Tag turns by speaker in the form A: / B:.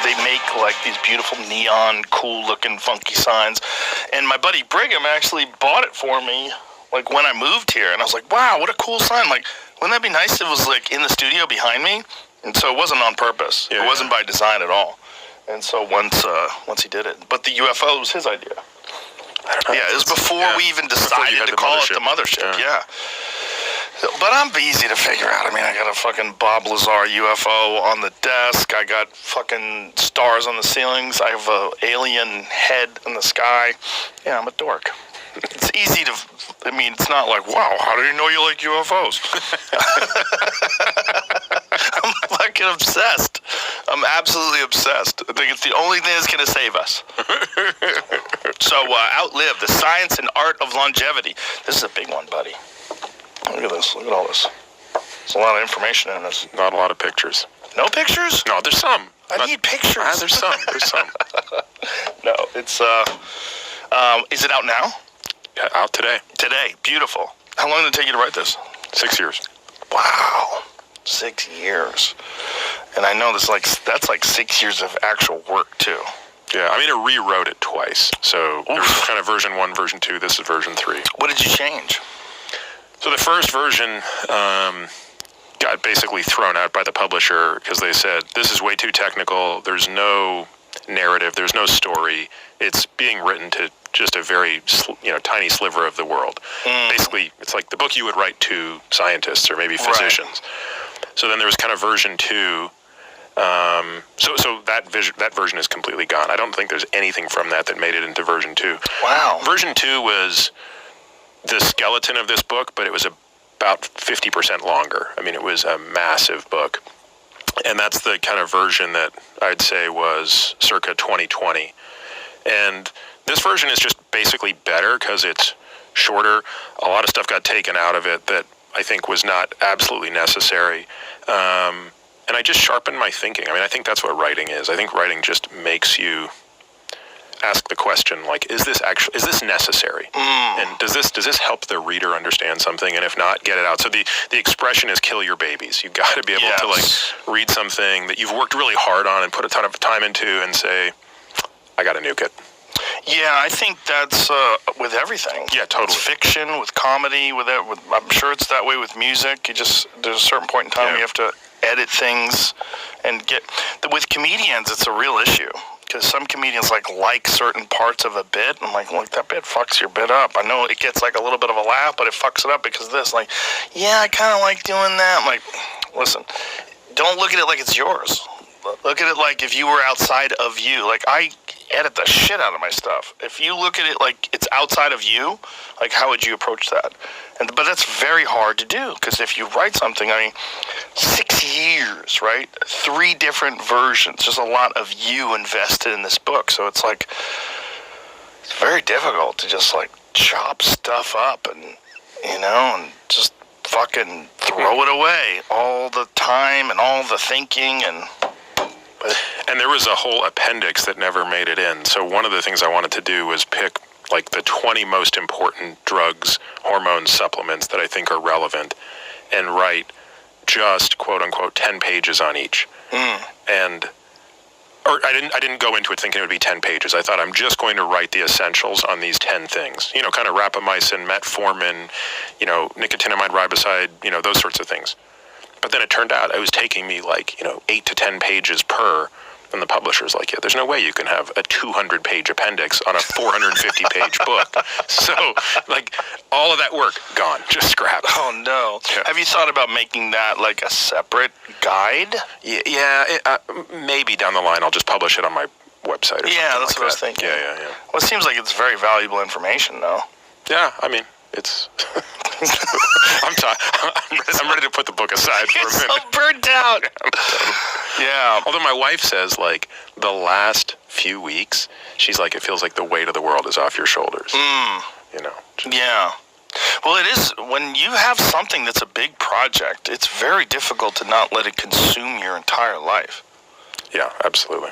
A: they make like these beautiful neon, cool-looking, funky signs. And my buddy Brigham actually bought it for me, like when I moved here. And I was like, wow, what a cool sign! Like, wouldn't that be nice if it was like in the studio behind me? And so it wasn't on purpose. It wasn't by design at all. And so once he did it, but the UFO was his idea. Yeah, it was before we even decided to call it the mothership. Yeah. But I'm easy to figure out. I mean, I got a fucking Bob Lazar UFO on the desk. I got fucking stars on the ceilings. I have a alien head in the sky. Yeah, I'm a dork. It's easy to, I mean, it's not like, wow, how do you know you like UFOs? I'm fucking obsessed. I'm absolutely obsessed. I think it's the only thing that's going to save us. So, outlive the science and art of longevity. This is a big one, buddy. Look at this. Look at all this. There's a lot of information in this.
B: Not a lot of pictures.
A: No pictures?
B: No, there's some.
A: I need pictures.
B: There's some. There's some.
A: No, it's, is it out now?
B: Yeah, out today.
A: Today. Beautiful. How long did it take you to write this?
B: 6 years.
A: Wow. 6 years. And I know that's like 6 years of actual work, too.
B: Yeah, I mean, I rewrote it twice. So there's kind of version 1, version 2. This is version 3.
A: What did you change?
B: So the first version got basically thrown out by the publisher because they said, this is way too technical. There's no narrative. There's no story. It's being written to just a very tiny sliver of the world. Basically, it's like the book you would write to scientists or maybe physicians. Right. So then there was kind of version 2. So that version is completely gone. I don't think there's anything from that made it into version 2.
A: Wow.
B: Version 2 was the skeleton of this book, but it was about 50% longer. I mean, it was a massive book. And that's the kind of version that I'd say was circa 2020. And this version is just basically better because it's shorter. A lot of stuff got taken out of it that I think was not absolutely necessary. And I just sharpened my thinking. I mean, I think that's what writing is. I think writing just makes you ask the question, like, is this necessary? And does this help the reader understand something? And if not, get it out. So the expression is kill your babies. You've got to be able to like read something that you've worked really hard on and put a ton of time into and say, I got to nuke it.
A: Yeah, I think that's with everything.
B: Yeah, totally.
A: With fiction, with comedy, I'm sure it's that way with music. There's a certain point in time you have to edit things and with comedians, it's a real issue. Because some comedians like certain parts of a bit. I'm like, look, that bit fucks your bit up. I know it gets like a little bit of a laugh, but it fucks it up because of this. Like, yeah, I kind of like doing that. I'm like, listen, don't look at it like it's yours. Look at it like if you were outside of you. Like, I edit the shit out of my stuff. If you look at it like it's outside of you, like, how would you approach that? But that's very hard to do, because if you write something, I mean, 6 years, right? 3 different versions, just a lot of you invested in this book. So it's like, it's very difficult to just like chop stuff up and just fucking throw it away. All the time and all the thinking
B: And there was a whole appendix that never made it in. So one of the things I wanted to do was pick like the 20 most important drugs, hormones, supplements that I think are relevant, and write just quote unquote 10 pages on each. I didn't go into it thinking it would be 10 pages. I thought I'm just going to write the essentials on these 10 things. Kind of rapamycin, metformin, nicotinamide riboside, those sorts of things. But then it turned out it was taking me 8 to 10 pages per. And the publisher's like, yeah, there's no way you can have a 200-page appendix on a 450-page book. So, all of that work, gone. Just scrapped.
A: Oh, no. Yeah. Have you thought about making that, like, a separate guide?
B: Yeah, maybe down the line I'll just publish it on my website or something.
A: Yeah, that's what I was thinking.
B: Yeah.
A: Well, it seems like it's very valuable information, though.
B: Yeah, I mean, it's... I'm ready to put the book aside for a minute.
A: You're so burnt out. Yeah.
B: Although my wife says, the last few weeks, she's like, it feels like the weight of the world is off your shoulders.
A: Yeah. Well, it is. When you have something that's a big project, it's very difficult to not let it consume your entire life.
B: Yeah, absolutely.